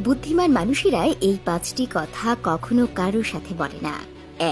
বুদ্ধিমান মানুষেরা এই 5টি কথা কখনো কারো সাথে বলে না।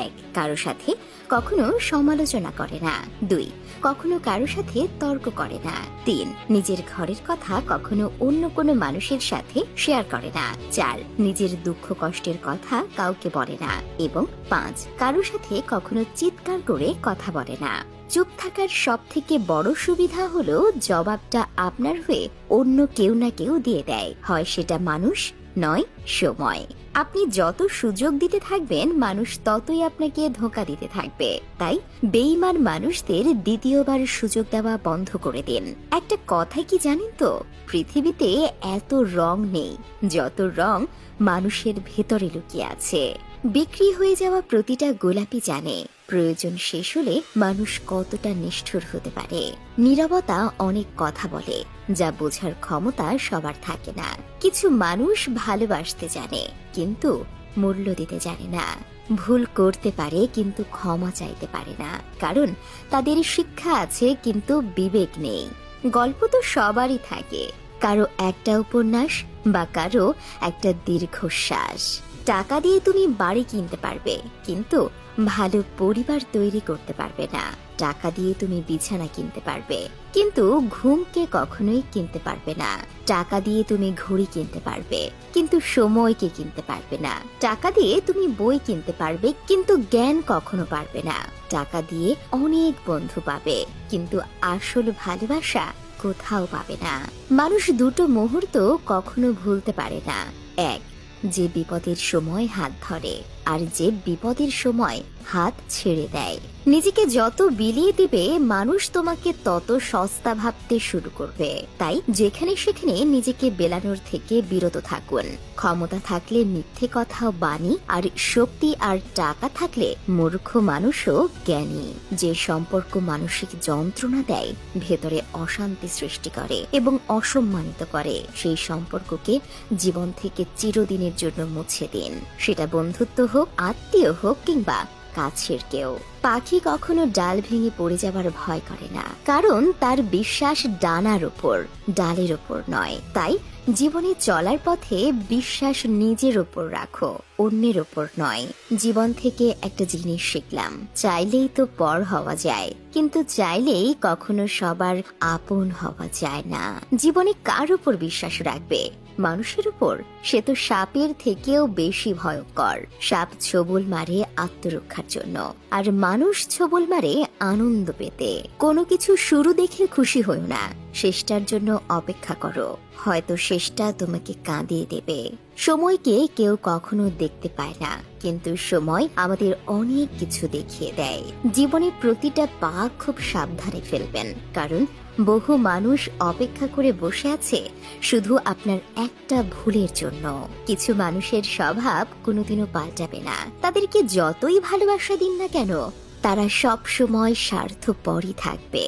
1. কারো সাথে কখনো সমালোচনা করে না। 2. কখনো কারো সাথে তর্ক করে না। 3. নিজের ঘরের কথা কখনো অন্য কোনো মানুষের সাথে শেয়ার করে না। 4. নিজের দুঃখ কষ্টের কথা কাউকে বলে না। এবং 5. কারো সাথে কখনো চিৎকার করে কথা বলে না। চুপ থাকার সব থেকে বড় সুবিধা হলো জবাবটা আপনার হয়ে অন্য কেউ না কেউ দিয়ে দেয়, হয় সেটা মানুষ নয় সময়। আপনি যত সুযোগ দিতে থাকবেন মানুষ ততই আপনাকে ধোঁকা দিতে থাকবে। তাই বেঈমান মানুষদের দ্বিতীয়বার সুযোগ দেওয়া বন্ধ করে দিন। একটা কথা কি জানেন তো, পৃথিবীতে এত রং নেই যত রং মানুষের ভেতরে লুকিয়ে আছে। বিক্রি হয়ে যাওয়া প্রতিটা গোলাপি জানে প্রয়োজন শেষ হলে মানুষ কতটা নিষ্ঠুর হতে পারে। নীরবতা অনেক কথা বলে, যা বোঝার ক্ষমতা সবার থাকে না। কিছু মানুষ ভালোবাসতে জানে কিন্তু মূল্য দিতে জানে না। ভুল করতে পারে কিন্তু ক্ষমা চাইতে পারে না, কারণ তাদের শিক্ষা আছে কিন্তু বিবেক নেই। গল্প তো সবারই থাকে, কারো একটা উপন্যাস বা কারো একটা দীর্ঘশ্বাস। টাকা দিয়ে তুমি বাড়ি কিনতে পারবে কিন্তু ভালো পরিবার তৈরি করতে পারবে না। টাকা দিয়ে তুমি বিছানা কিনতে পারবে কিন্তু ঘুমকে কখনোই কিনতে পারবে না। টাকা দিয়ে তুমি ঘড়ি কিনতে পারবে কিন্তু সময়কে কিনতে পারবে না। টাকা দিয়ে তুমি বই কিনতে পারবে কিন্তু জ্ঞান কখনো পারবে না। টাকা দিয়ে অনেক বন্ধু পাবে কিন্তু আসল ভালোবাসা কোথাও পাবে না। মানুষ দুটো মুহূর্ত কখনো ভুলতে পারে না। 1. যে বিপদের সময় হাত ধরে আর যে বিপদের সময় হাত ছেড়ে দেয়। নিজেকে যত বিলিয়ে দিবে মানুষ তোমাকে তত সস্তা ভাবতে শুরু করবে। তাই যেখানে সেখানে নিজেকে বেলানোর থেকে বিরত থাকুন। ক্ষমতা থাকলে মিথ্যে কথা বাণী, আর শক্তি আর টাকা থাকলে মূর্খ মানুষও জ্ঞানী। যে সম্পর্ক মানসিক যন্ত্রণা দেয়, ভেতরে অশান্তি সৃষ্টি করে এবং অসম্মানিত করে, সেই সম্পর্ককে জীবন থেকে চিরদিনের জন্য মুছে দিন। সেটা বন্ধুত্ব হোক, আত্মীয় হোক কিংবা কাছের কেউ। পাখি কখনো ডাল ভেঙে পড়ে যাবার ভয় করে না, কারণ তার বিশ্বাস ডানার ওপর, ডালের ওপর নয়। তাই জীবনে চলার পথে বিশ্বাস নিজের ওপর রাখো, অন্যের ওপর নয়। জীবন থেকে একটা জিনিস শিখলাম, চাইলেই তো পর হওয়া যায় কিন্তু চাইলেই কখনো সবার আপন হওয়া যায় না। জীবনে কার উপর বিশ্বাস রাখবে? মানুষের উপর? সে তো সাপের থেকেও বেশি ভয়ঙ্কর। সাপ ছোবল মারে আত্মরক্ষার জন্য, আর মানুষ ছোবল মারে আনন্দ পেতে। কোনো কিছু শুরু দেখে খুশি হও না, শেষটার জন্য অপেক্ষা করো, হয়তো শেষটা তোমাকে কাঁদিয়ে দেবে। সময়কে কেউ কখনো দেখতে পায় না, কিন্তু সময় আমাদের অনেক কিছু দেখিয়ে দেয়। জীবনে প্রতিটা পা খুব সাবধানে ফেলবেন, কারণ বহু মানুষ অপেক্ষা করে বসে আছে শুধু আপনার একটা ভুলের জন্য। কিছু মানুষের স্বভাব কোনোদিনও পাল্টাবে না, তাদেরকে যতই ভালোবাসা দিন না কেন তারা সব সময় স্বার্থপরই থাকবে।